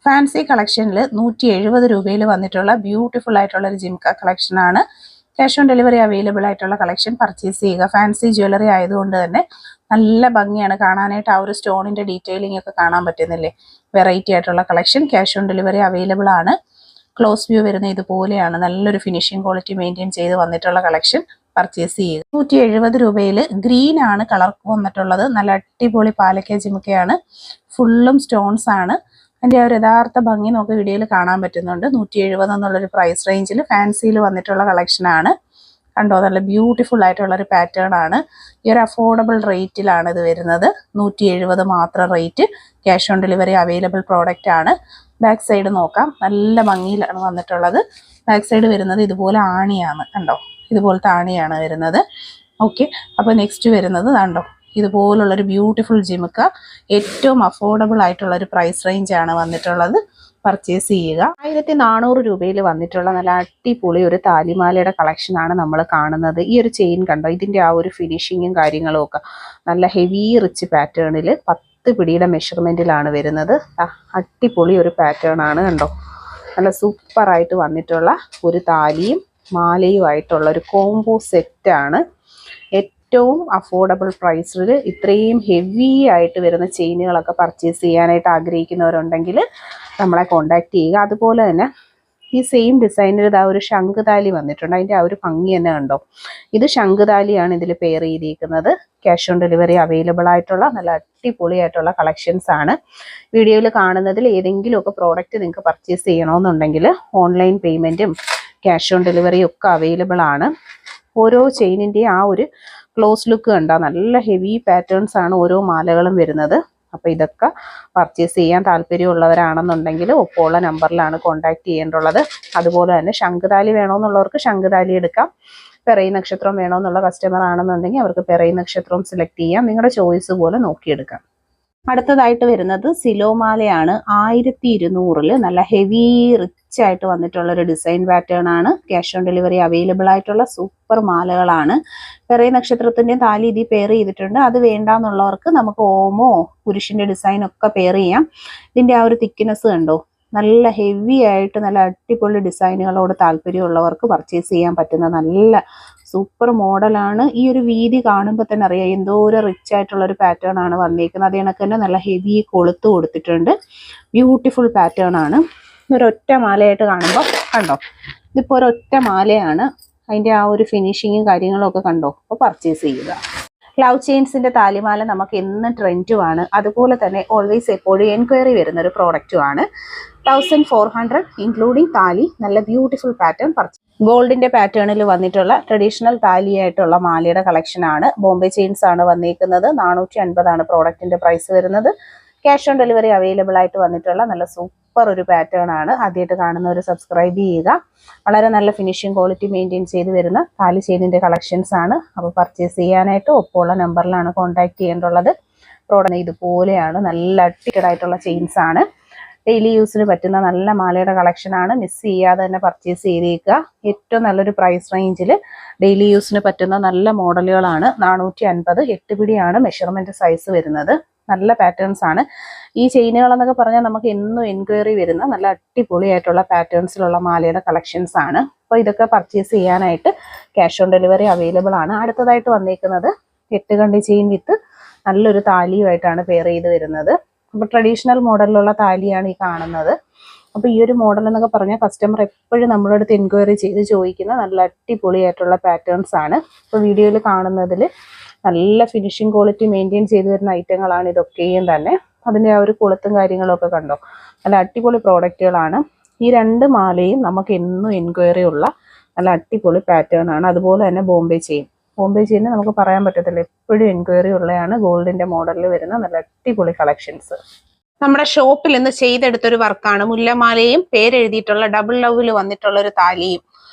Fancy കളക്ഷനിൽ 170 രൂപയിൽ വന്നിട്ടുള്ള beautiful ആയിട്ടുള്ള ഒരു ജിംക കളക്ഷനാണ്. ക്യാഷ് ഓൺ ഡെലിവറി അവൈലബിൾ ആയിട്ടുള്ള കളക്ഷൻ പർച്ചേസ് ചെയ്യുക. ഫാൻസി ജ്വല്ലറി ആയതുകൊണ്ട് തന്നെ നല്ല ഭംഗിയാണ് കാണാനായിട്ട്. ആ ഒരു സ്റ്റോണിൻ്റെ ഡീറ്റെയിലിംഗ് ഒക്കെ കാണാൻ പറ്റുന്നില്ലേ? വെറൈറ്റി ആയിട്ടുള്ള collection. Cash on delivery available ആണ്. ക്ലോസ് വ്യൂ വരുന്ന ഇതുപോലെയാണ്. നല്ലൊരു ഫിനിഷിംഗ് ക്വാളിറ്റി മെയിൻറ്റെയിൻ ചെയ്ത് വന്നിട്ടുള്ള കളക്ഷൻ പർച്ചേസ് ചെയ്യുക. 170 രൂപയിൽ ഗ്രീൻ ആണ് കളർ വന്നിട്ടുള്ളത്. നല്ല അടിപൊളി പാലക്ക ജിംക്കയാണ്. ഫുള്ളും സ്റ്റോൺസ് ആണ്. അതിൻ്റെ ആ ഒരു യഥാർത്ഥ ഭംഗി നമുക്ക് വീഡിയോയിൽ കാണാൻ പറ്റുന്നുണ്ട്. 170 എന്നുള്ളൊരു പ്രൈസ് റേഞ്ചിൽ ഫാൻസിയിൽ വന്നിട്ടുള്ള കളക്ഷനാണ്. കണ്ടോ, നല്ല ബ്യൂട്ടിഫുൾ ആയിട്ടുള്ളൊരു പാറ്റേൺ ആണ്. ഈ ഒരു അഫോർഡബിൾ റേറ്റിലാണ് ഇത് വരുന്നത്. 170 മാത്രം rate. Cash on delivery available product ആണ്. ബാക്ക് സൈഡ് നോക്കാം. നല്ല ഭംഗിയിലാണ് വന്നിട്ടുള്ളത്. ബാക്ക് സൈഡ് വരുന്നത് ഇതുപോലെ ആണിയാണ്. കണ്ടോ, ഇതുപോലത്തെ ആണിയാണ് വരുന്നത്. ഓക്കെ, അപ്പോൾ നെക്സ്റ്റ് വരുന്നത് കണ്ടോ, ഇതുപോലുള്ളൊരു ബ്യൂട്ടിഫുൾ ജിംക. ഏറ്റവും അഫോർഡബിൾ ആയിട്ടുള്ളൊരു പ്രൈസ് റേഞ്ചാണ് വന്നിട്ടുള്ളത്. പർച്ചേസ് ചെയ്യുക. 1400 രൂപയിൽ വന്നിട്ടുള്ള നല്ല അടിപൊളി ഒരു താലിമാലയുടെ കളക്ഷനാണ് നമ്മൾ കാണുന്നത്. ഈ ഒരു ചെയിൻ കണ്ടോ, ഇതിൻ്റെ ആ ഒരു ഫിനിഷിങ്ങും കാര്യങ്ങളും ഒക്കെ നല്ല ഹെവി റിച്ച് പാറ്റേണിൽ 10 പിടിയുടെ മെഷർമെൻറ്റിലാണ് വരുന്നത്. അടിപൊളി ഒരു പാറ്റേൺ ആണ്. കണ്ടോ, നല്ല സൂപ്പറായിട്ട് വന്നിട്ടുള്ള ഒരു താലിയും മാലയുമായിട്ടുള്ള ഒരു കോംബോ സെറ്റാണ്. ഏറ്റവും അഫോർഡബിൾ പ്രൈസിൽ ഇത്രയും ഹെവി ആയിട്ട് വരുന്ന ചെയിനുകളൊക്കെ പർച്ചേസ് ചെയ്യാനായിട്ട് ആഗ്രഹിക്കുന്നവരുണ്ടെങ്കിൽ നമ്മളെ കോൺടാക്റ്റ് ചെയ്യുക. അതുപോലെ തന്നെ ഈ സെയിം ഡിസൈനിൽ ഇതാ ഒരു ശംഖുതാലി വന്നിട്ടുണ്ട്. അതിൻ്റെ ആ ഒരു ഭംഗി തന്നെ കണ്ടോ. ഇത് ശംഖുതാലിയാണ് ഇതിൽ പെയർ ചെയ്തിരിക്കുന്നത്. ക്യാഷ് ഓൺ ഡെലിവറി അവൈലബിൾ ആയിട്ടുള്ള നല്ല അടിപൊളിയായിട്ടുള്ള കളക്ഷൻസ് ആണ്. വീഡിയോയിൽ കാണുന്നതിൽ ഏതെങ്കിലുമൊക്കെ പ്രോഡക്റ്റ് നിങ്ങൾക്ക് പർച്ചേസ് ചെയ്യണമെന്നുണ്ടെങ്കിൽ ഓൺലൈൻ പേയ്മെൻറ്റും ക്യാഷ് ഓൺ ഡെലിവറിയും ഒക്കെ അവൈലബിൾ ആണ്. ഓരോ ചെയിനിൻ്റെയും ആ ഒരു ക്ലോസ് ലുക്ക് കണ്ടാൽ നല്ല ഹെവി പാറ്റേൺസ് ആണ് ഓരോ മാലകളും വരുന്നത്. അപ്പോൾ ഇതൊക്കെ പർച്ചേസ് ചെയ്യാൻ താല്പര്യമുള്ളവരാണെന്നുണ്ടെങ്കിൽ ഒപ്പമുള്ള നമ്പറിലാണ് കോൺടാക്ട് ചെയ്യേണ്ടുള്ളത്. അതുപോലെ തന്നെ ശംഖുതാലി വേണമെന്നുള്ളവർക്ക് ശംഖുതാലി എടുക്കാം. പിറൈ നക്ഷത്രം വേണമെന്നുള്ള കസ്റ്റമർ ആണെന്നുണ്ടെങ്കിൽ അവർക്ക് പിറൈ നക്ഷത്രവും സെലക്ട് ചെയ്യാം. നിങ്ങളുടെ ചോയ്സ് പോലെ നോക്കിയെടുക്കാം. അടുത്തതായിട്ട് വരുന്നത് സിലോമാലയാണ്. 1200 നല്ല ഹെവി റിച്ച് ആയിട്ട് വന്നിട്ടുള്ള ഒരു ഡിസൈൻ പാറ്റേൺ ആണ്. ക്യാഷ് ഓൺ ഡെലിവറി അവൈലബിൾ ആയിട്ടുള്ള സൂപ്പർ മാലകളാണ്. പിറൈ നക്ഷത്രത്തിന്റെ താലി ഇതിൽ പെയർ ചെയ്തിട്ടുണ്ട്. അത് വേണ്ടാന്നുള്ളവർക്ക് നമുക്ക് ഓമോ കുരിശിന്റെ ഡിസൈൻ ഒക്കെ പെയർ ചെയ്യാം. ഇതിന്റെ ആ ഒരു തിക്നെസ് കണ്ടോ, നല്ല ഹെവി ആയിട്ട് നല്ല അടിപൊളി ഡിസൈനുകളോട് താല്പര്യമുള്ളവർക്ക് പർച്ചേസ് ചെയ്യാൻ പറ്റുന്ന നല്ല സൂപ്പർ മോഡലാണ്. ഈ ഒരു വീതി കാണുമ്പോൾ തന്നെ അറിയാം എന്തോ ഒരു റിച്ച് ആയിട്ടുള്ള ഒരു പാറ്റേൺ ആണ് വന്നിരിക്കുന്നത്. അത് കണക്ക് തന്നെ നല്ല ഹെവി കൊളുത്ത് കൊടുത്തിട്ടുണ്ട്. ബ്യൂട്ടിഫുൾ പാറ്റേൺ ആണ്. ഒരൊറ്റ മാലയായിട്ട് കാണുമ്പോൾ കണ്ടോ, ഇതിപ്പോൾ ഒരൊറ്റ മാലയാണ്. അതിൻ്റെ ആ ഒരു ഫിനിഷിങ്ങും കാര്യങ്ങളും ഒക്കെ കണ്ടോ. അപ്പോൾ പർച്ചേസ് ചെയ്യുക. ലവ് ചെയിൻസിന്റെ താലിമാല നമുക്ക് എന്നും ട്രെൻഡുമാണ്. അതുപോലെ തന്നെ ഓൾവേസ് എപ്പോഴും എൻക്വയറി വരുന്ന ഒരു പ്രോഡക്റ്റുമാണ്. 1400 ഇൻക്ലൂഡിങ് താലി. നല്ല ബ്യൂട്ടിഫുൾ പാറ്റേൺ. ഗോൾഡിന്റെ പാറ്റേണിൽ വന്നിട്ടുള്ള ട്രഡീഷണൽ താലിയായിട്ടുള്ള മാലയുടെ കളക്ഷനാണ്. ബോംബെ ചെയിൻസ് ആണ് വന്നിരിക്കുന്നത്. 450 പ്രോഡക്റ്റിന്റെ പ്രൈസ് വരുന്നത്. ക്യാഷ് ഓൺ ഡെലിവറി അവൈലബിൾ ആയിട്ട് വന്നിട്ടുള്ള നല്ല സൂപ്പർ ഒരു പാറ്റേൺ ആണ്. ആദ്യമായിട്ട് കാണുന്നവർ സബ്സ്ക്രൈബ് ചെയ്യുക. വളരെ നല്ല ഫിനിഷിംഗ് ക്വാളിറ്റി മെയിൻറ്റെയിൻ ചെയ്ത് വരുന്ന താലി ചെയിനിന്റെ കളക്ഷൻസ് ആണ്. അപ്പോൾ പർച്ചേസ് ചെയ്യാനായിട്ട് ഒപ്പമുള്ള നമ്പറിലാണ് കോൺടാക്ട് ചെയ്യേണ്ടുള്ളത്. പ്രോഡക്റ്റ് ഇതുപോലെയാണ്. നല്ല അടിപൊളിയായിട്ടുള്ള ചെയിൻസ് ആണ്. ഡെയിലി യൂസിന് പറ്റുന്ന നല്ല മാലയുടെ കളക്ഷനാണ്. മിസ് ചെയ്യാതെ തന്നെ പർച്ചേസ് ചെയ്തേക്കുക. ഏറ്റവും നല്ലൊരു പ്രൈസ് റേഞ്ചിൽ ഡെയിലി യൂസിന് പറ്റുന്ന നല്ല മോഡലുകളാണ്. 450 8 പിടിയാണ് മെഷർമെൻറ്റ് സൈസ് വരുന്നത്. നല്ല പാറ്റേൺസ് ആണ്. ഈ ചെയിനുകളെന്നൊക്കെ പറഞ്ഞാൽ നമുക്ക് എന്നും എൻക്വയറി വരുന്ന നല്ല അടിപൊളിയായിട്ടുള്ള പാറ്റേൺസിലുള്ള മാലയുടെ കളക്ഷൻസ് ആണ്. അപ്പോൾ ഇതൊക്കെ പർച്ചേസ് ചെയ്യാനായിട്ട് ക്യാഷ് ഓൺ ഡെലിവറി അവൈലബിൾ ആണ്. അടുത്തതായിട്ട് വന്നിരിക്കുന്നത് 8 കണ്ടി ചെയിൻ വിത്ത് നല്ലൊരു താലിയുമായിട്ടാണ് പെയർ ചെയ്ത് വരുന്നത്. അപ്പോൾ ട്രഡീഷണൽ മോഡലിലുള്ള താലിയാണ് ഈ കാണുന്നത്. അപ്പോൾ ഈ ഒരു മോഡൽ എന്നൊക്കെ പറഞ്ഞാൽ കസ്റ്റമർ എപ്പോഴും നമ്മുടെ അടുത്ത് എൻക്വയറി ചെയ്ത് ചോദിക്കുന്ന നല്ല അടിപൊളിയായിട്ടുള്ള പാറ്റേൺസ് ആണ്. ഇപ്പോൾ വീഡിയോയിൽ കാണുന്നതിൽ നല്ല ഫിനിഷിംഗ് ക്വാളിറ്റി മെയിൻറ്റെയിൻ ചെയ്ത് വരുന്ന ഐറ്റങ്ങളാണ് ഇതൊക്കെയും തന്നെ. അതിൻ്റെ ആ ഒരു കൊളുത്തും കാര്യങ്ങളൊക്കെ കണ്ടോ, നല്ല അടിപൊളി പ്രോഡക്റ്റുകളാണ്. ഈ 2 മാലയും നമുക്ക് എന്നും എൻക്വയറി ഉള്ള നല്ല അടിപൊളി പാറ്റേൺ ആണ്. അതുപോലെ തന്നെ ബോംബെ ചെയിൻ നമുക്ക് പറയാൻ പറ്റത്തില്ല, എപ്പോഴും എൻക്വയറി ഉള്ളതാണ്. ഗോൾഡിന്റെ മോഡലിൽ വരുന്ന നല്ല അടിപൊളി കളക്ഷൻസ്. നമ്മുടെ ഷോപ്പിൽ ഇന്ന് ചെയ്തെടുത്തൊരു വർക്കാണ്. മുല്ലമാലയും പേരെഴുതിയിട്ടുള്ള ഡബിൾ ലവിൽ വന്നിട്ടുള്ള ഒരു താലിയും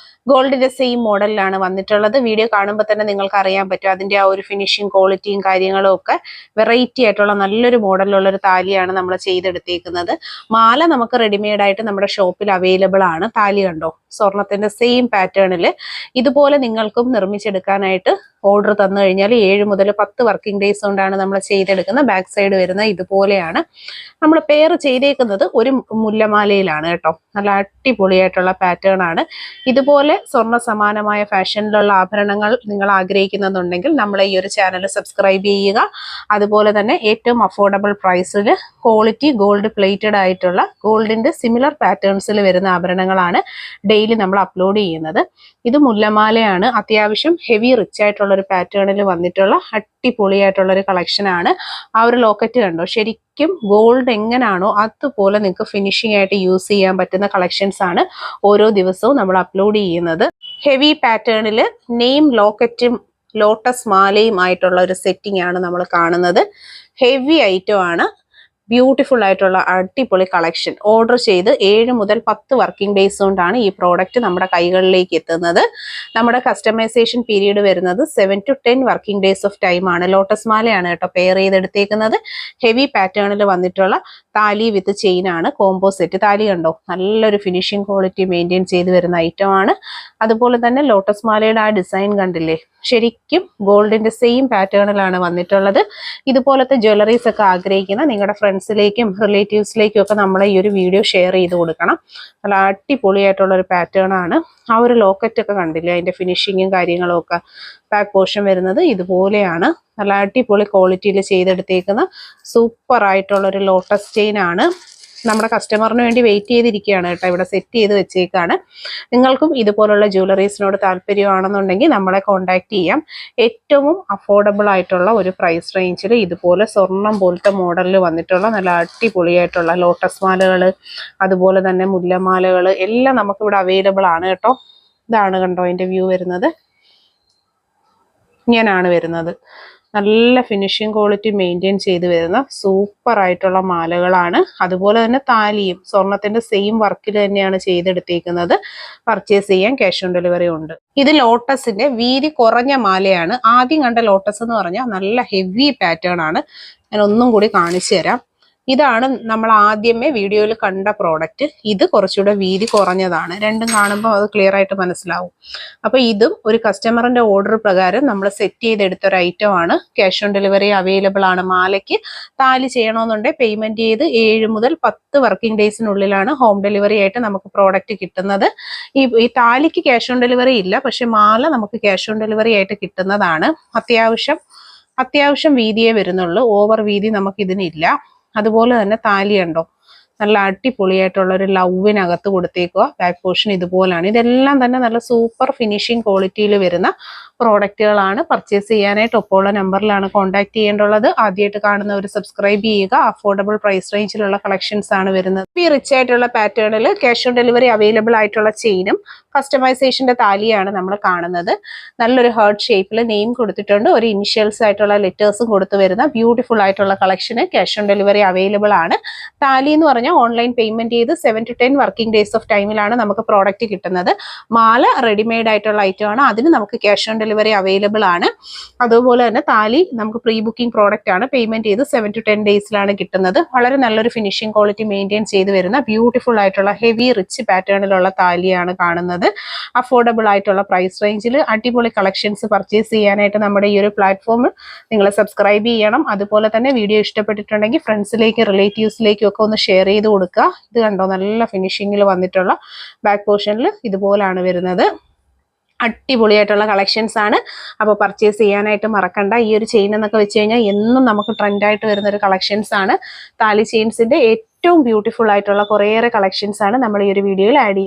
ഗോൾഡിന്റെ സെയിം മോഡലിലാണ് വന്നിട്ടുള്ളത്. വീഡിയോ കാണുമ്പോൾ തന്നെ നിങ്ങൾക്ക് അറിയാൻ പറ്റും അതിന്റെ ആ ഒരു ഫിനിഷിംഗ് ക്വാളിറ്റിയും കാര്യങ്ങളും ഒക്കെ വെറൈറ്റി ആയിട്ടുള്ള നല്ലൊരു മോഡലിലുള്ള ഒരു താലിയാണ് നമ്മൾ ചെയ്തെടുത്തേക്കുന്നത്. മാല നമുക്ക് റെഡിമെയ്ഡ് ആയിട്ട് നമ്മുടെ ഷോപ്പിൽ അവൈലബിൾ ആണ്. താലി കണ്ടോ, സ്വർണത്തിന്റെ സെയിം പാറ്റേണിൽ ഇതുപോലെ നിങ്ങൾക്കും നിർമ്മിച്ചെടുക്കാനായിട്ട് ഓർഡർ തന്നു കഴിഞ്ഞാൽ 7 മുതൽ 10 വർക്കിംഗ് ഡേയ്സ് കൊണ്ടാണ് നമ്മൾ ചെയ്തെടുക്കുന്ന. ബാക്ക് സൈഡ് വരുന്ന ഇതുപോലെയാണ്. നമ്മൾ പെയർ ചെയ്തേക്കുന്നത് ഒരു മുല്ലമാലയിലാണ് കേട്ടോ. നല്ല അടിപൊളിയായിട്ടുള്ള പാറ്റേൺ ആണ്. ഇതുപോലെ സ്വർണ്ണ സമാനമായ ഫാഷനിലുള്ള ആഭരണങ്ങൾ നിങ്ങൾ ആഗ്രഹിക്കുന്നുണ്ടെങ്കിൽ നമ്മളെ ഈ ഒരു ചാനൽ സബ്സ്ക്രൈബ് ചെയ്യുക. അതുപോലെ തന്നെ ഏറ്റവും അഫോർഡബിൾ പ്രൈസിൽ ക്വാളിറ്റി ഗോൾഡ് പ്ലേറ്റഡ് ആയിട്ടുള്ള ഗോൾഡിന്റെ സിമിലർ പാറ്റേൺസിൽ വരുന്ന ആഭരണങ്ങളാണ് ഡെയിലി നമ്മൾ അപ്ലോഡ് ചെയ്യുന്നത്. ഇത് മുല്ലമാലയാണ്. അത്യാവശ്യം ഹെവി റിച്ച് ആയിട്ടുള്ള ഒരു പാറ്റേണിൽ വന്നിട്ടുള്ള അടിപൊളിയായിട്ടുള്ള ഒരു കളക്ഷൻ ആണ്. ആ ഒരു ലോക്കറ്റ് കണ്ടോ, ശരിക്കും ഗോൾഡ് എങ്ങനെയാണോ അതുപോലെ നിങ്ങൾക്ക് ഫിനിഷിംഗ് ആയിട്ട് യൂസ് ചെയ്യാൻ പറ്റുന്ന കളക്ഷൻസ് ആണ് ഓരോ ദിവസവും നമ്മൾ അപ്ലോഡ് ചെയ്യുന്നത്. ഹെവി പാറ്റേണിൽ നെയിം ലോക്കറ്റും ലോട്ടസ് മാലയും ആയിട്ടുള്ള ഒരു സെറ്റിംഗ് ആണ് നമ്മൾ കാണുന്നത്. ഹെവി ഐറ്റം ആണ്. ബ്യൂട്ടിഫുൾ ആയിട്ടുള്ള അടിപൊളി കളക്ഷൻ. ഓർഡർ ചെയ്ത് 7 മുതൽ 10 വർക്കിംഗ് ഡേയ്സ് കൊണ്ടാണ് ഈ പ്രോഡക്റ്റ് നമ്മുടെ കൈകളിലേക്ക് എത്തുന്നത്. നമ്മുടെ കസ്റ്റമൈസേഷൻ പീരീഡ് വരുന്നത് 7 to 10 working days of time ആണ്. ലോട്ടസ് മാലയാണ് കേട്ടോ പെയർ ചെയ്തെടുത്തേക്കുന്നത്. ഹെവി പാറ്റേണിൽ വന്നിട്ടുള്ള താലി വിത്ത് ചെയിൻ ആണ്. Combo set. താലി കണ്ടോ, നല്ലൊരു ഫിനിഷിംഗ് ക്വാളിറ്റി മെയിൻറ്റെയിൻ ചെയ്ത് വരുന്ന ഐറ്റം ആണ്. അതുപോലെ തന്നെ ലോട്ടസ് മാലയുടെ ആ ഡിസൈൻ കണ്ടില്ലേ, ശരിക്കും ഗോൾഡിന്റെ സെയിം പാറ്റേണിലാണ് വന്നിട്ടുള്ളത്. ഇതുപോലത്തെ ജ്വല്ലറീസ് ഒക്കെ ആഗ്രഹിക്കുന്ന നിങ്ങളുടെ ഫ്രണ്ട്സിലേക്കും റിലേറ്റീവ്സിലേക്കും ഒക്കെ നമ്മൾ ഈ ഒരു വീഡിയോ ഷെയർ ചെയ്ത് കൊടുക്കണം. നല്ല അടിപൊളിയായിട്ടുള്ള ഒരു പാറ്റേൺ ആണ്. ആ ഒരു ലോക്കറ്റ് ഒക്കെ കണ്ടില്ലേ, അതിന്റെ ഫിനിഷിങ്ങും കാര്യങ്ങളും ഒക്കെ. ബാക്ക് പോർഷൻ വരുന്നത് ഇതുപോലെയാണ്. നല്ല അടിപൊളി ക്വാളിറ്റിയിൽ ചെയ്തെടുത്തേക്കുന്ന സൂപ്പർ ആയിട്ടുള്ള ഒരു ലോട്ടസ് ചെയിൻ ആണ്. നമ്മുടെ കസ്റ്റമറിന് വേണ്ടി വെയിറ്റ് ചെയ്തിരിക്കുകയാണ് കേട്ടോ. ഇവിടെ സെറ്റ് ചെയ്ത് വെച്ചേക്കാണ്. നിങ്ങൾക്കും ഇതുപോലുള്ള ജ്വല്ലറീസിനോട് താല്പര്യമാണെന്നുണ്ടെങ്കിൽ നമ്മളെ കോൺടാക്ട് ചെയ്യാം. ഏറ്റവും അഫോർഡബിൾ ആയിട്ടുള്ള ഒരു പ്രൈസ് റേഞ്ചിൽ ഇതുപോലെ സ്വർണം പോലത്തെ മോഡലിൽ വന്നിട്ടുള്ള നല്ല അടിപൊളിയായിട്ടുള്ള ലോട്ടസ് മാലകൾ, അതുപോലെ തന്നെ മുല്ലമാലകൾ എല്ലാം നമുക്കിവിടെ അവൈലബിൾ ആണ് കേട്ടോ. ഇതാണ് കണ്ടോ അതിൻ്റെ വ്യൂ വരുന്നത്. ഇങ്ങനെയാണ് വരുന്നത്. നല്ല ഫിനിഷിംഗ് ക്വാളിറ്റി മെയിൻറ്റെയിൻ ചെയ്ത് വരുന്ന സൂപ്പർ ആയിട്ടുള്ള മാലകളാണ്. അതുപോലെ തന്നെ താലിയും സ്വർണത്തിന്റെ സെയിം വർക്കിൽ തന്നെയാണ് ചെയ്തെടുത്തേക്കുന്നത്. പർച്ചേസ് ചെയ്യാൻ ക്യാഷ് ഓൺ ഡെലിവറി ഉണ്ട്. ഇത് ലോട്ടസിന്റെ വീതി കുറഞ്ഞ മാലയാണ്. ആദ്യം കണ്ട ലോട്ടസ് എന്ന് പറഞ്ഞാൽ നല്ല ഹെവി പാറ്റേൺ ആണ്. ഞാൻ ഒന്നും കൂടി കാണിച്ചു തരാം. ഇതാണ് നമ്മൾ ആദ്യമേ വീഡിയോയിൽ കണ്ട പ്രോഡക്റ്റ്. ഇത് കുറച്ചുകൂടെ വീതി കുറഞ്ഞതാണ്. രണ്ടും കാണുമ്പോൾ അത് ക്ലിയർ ആയിട്ട് മനസ്സിലാവും. അപ്പോൾ ഇതും ഒരു കസ്റ്റമറിന്റെ ഓർഡർ പ്രകാരം നമ്മൾ സെറ്റ് ചെയ്തെടുത്ത ഒരു ഐറ്റം ആണ്. ക്യാഷ് ഓൺ ഡെലിവറി അവൈലബിൾ ആണ്. മാലയ്ക്ക് താലി ചെയ്യണമെന്നുണ്ടെങ്കിൽ പേയ്മെന്റ് ചെയ്ത് 7 മുതൽ 10 വർക്കിംഗ് ഡേയ്സിനുള്ളിലാണ് ഹോം ഡെലിവറി ആയിട്ട് നമുക്ക് പ്രോഡക്റ്റ് കിട്ടുന്നത്. ഈ താലിക്ക് ക്യാഷ് ഓൺ ഡെലിവറി ഇല്ല, പക്ഷെ മാല നമുക്ക് ക്യാഷ് ഓൺ ഡെലിവറി ആയിട്ട് കിട്ടുന്നതാണ്. അത്യാവശ്യം വീതിയേ വരുന്നുള്ളൂ. ഓവർ വീതി നമുക്ക് ഇതിനില്ല. അതുപോലെ തന്നെ താലി ഉണ്ടോ, നല്ല അടിപൊളിയായിട്ടുള്ള ഒരു ലവിനകത്ത് കൊടുത്തേക്കുക. Back portion ഇതുപോലാണ്. ഇതെല്ലാം തന്നെ നല്ല സൂപ്പർ ഫിനിഷിംഗ് ക്വാളിറ്റിയിൽ വരുന്ന പ്രോഡക്റ്റുകളാണ്. പർച്ചേസ് ചെയ്യാനായിട്ട് ഒപ്പമുള്ള നമ്പറിലാണ് കോൺടാക്ട് ചെയ്യേണ്ടുള്ളത്. ആദ്യമായിട്ട് കാണുന്നവർ സബ്സ്ക്രൈബ് ചെയ്യുക. അഫോർഡബിൾ പ്രൈസ് റേഞ്ചിലുള്ള കളക്ഷൻസ് ആണ് വരുന്നത്. ഈ റിച്ച് ആയിട്ടുള്ള പാറ്റേണിൽ ക്യാഷ് ഓൺ ഡെലിവറി അവൈലബിൾ ആയിട്ടുള്ള ചെയിനും കസ്റ്റമൈസേഷന്റെ താലിയാണ് നമ്മൾ കാണുന്നത്. നല്ലൊരു ഹാർട്ട് ഷേപ്പിൽ നെയിം കൊടുത്തിട്ടുണ്ട്. ഒരു ഇനിഷ്യൽസ് ആയിട്ടുള്ള ലെറ്റേഴ്സും കൊടുത്തു വരുന്ന ബ്യൂട്ടിഫുൾ ആയിട്ടുള്ള കളക്ഷന് ക്യാഷ് ഓൺ ഡെലിവറി അവൈലബിൾ ആണ്. താലി എന്ന് പറഞ്ഞാൽ ഓൺലൈൻ പേയ്മെന്റ് ചെയ്ത് 7 to 10 വർക്കിംഗ് ഡേയ്സ് ഓഫ് ടൈമിലാണ് നമുക്ക് പ്രോഡക്റ്റ് കിട്ടുന്നത്. മാല റെഡിമെയ്ഡ് ആയിട്ടുള്ള ഐറ്റം ആണ്. അതിന് നമുക്ക് ക്യാഷ് ഓൺ ഡെലിവറി അവൈലബിൾ ആണ്. അതുപോലെ തന്നെ താലി നമുക്ക് പ്രീ ബുക്കിംഗ് പ്രോഡക്റ്റ് ആണ്. പേയ്മെന്റ് ചെയ്ത് 7 to 10 ഡേയ്സിലാണ് കിട്ടുന്നത്. വളരെ നല്ലൊരു ഫിനിഷിംഗ് ക്വാളിറ്റി മെയിൻറ്റെയിൻ ചെയ്ത് വരുന്ന ബ്യൂട്ടിഫുൾ ആയിട്ടുള്ള ഹെവി റിച്ച് പാറ്റേണിലുള്ള താലിയാണ് കാണുന്നത്. അഫോർഡബിൾ ആയിട്ടുള്ള പ്രൈസ് റേഞ്ചിൽ അടിപൊളി കളക്ഷൻസ് പർച്ചേസ് ചെയ്യാനായിട്ട് നമ്മുടെ ഈ ഒരു പ്ലാറ്റ്ഫോമിൽ നിങ്ങൾ സബ്സ്ക്രൈബ് ചെയ്യണം. അതുപോലെ തന്നെ വീഡിയോ ഇഷ്ടപ്പെട്ടിട്ടുണ്ടെങ്കിൽ ഫ്രണ്ട്സിലേക്കും റിലേറ്റീവ്സിലേക്കും ഒക്കെ ഒന്ന് ഷെയർ ചെയ്ത് കൊടുക്കുക. ഇത് കണ്ടോ, നല്ല ഫിനിഷിങ്ങിൽ വന്നിട്ടുള്ള ബാക്ക് പോർഷനിൽ ഇതുപോലാണ് വരുന്നത്. അടിപൊളിയായിട്ടുള്ള കളക്ഷൻസ് ആണ്. അപ്പോൾ പർച്ചേസ് ചെയ്യാനായിട്ട് മറക്കണ്ട. ഈ ഒരു ചെയിൻ എന്നൊക്കെ വെച്ച് കഴിഞ്ഞാൽ എന്നും നമുക്ക് ട്രെൻഡായിട്ട് വരുന്ന ഒരു കളക്ഷൻസ് ആണ്. താലി ചെയിൻസിന്റെ ഏറ്റവും ബ്യൂട്ടിഫുൾ ആയിട്ടുള്ള കുറേയേറെ കളക്ഷൻസ് ആണ് നമ്മൾ ഈ ഒരു വീഡിയോയിൽ ആഡ് ചെയ്യുന്നത്.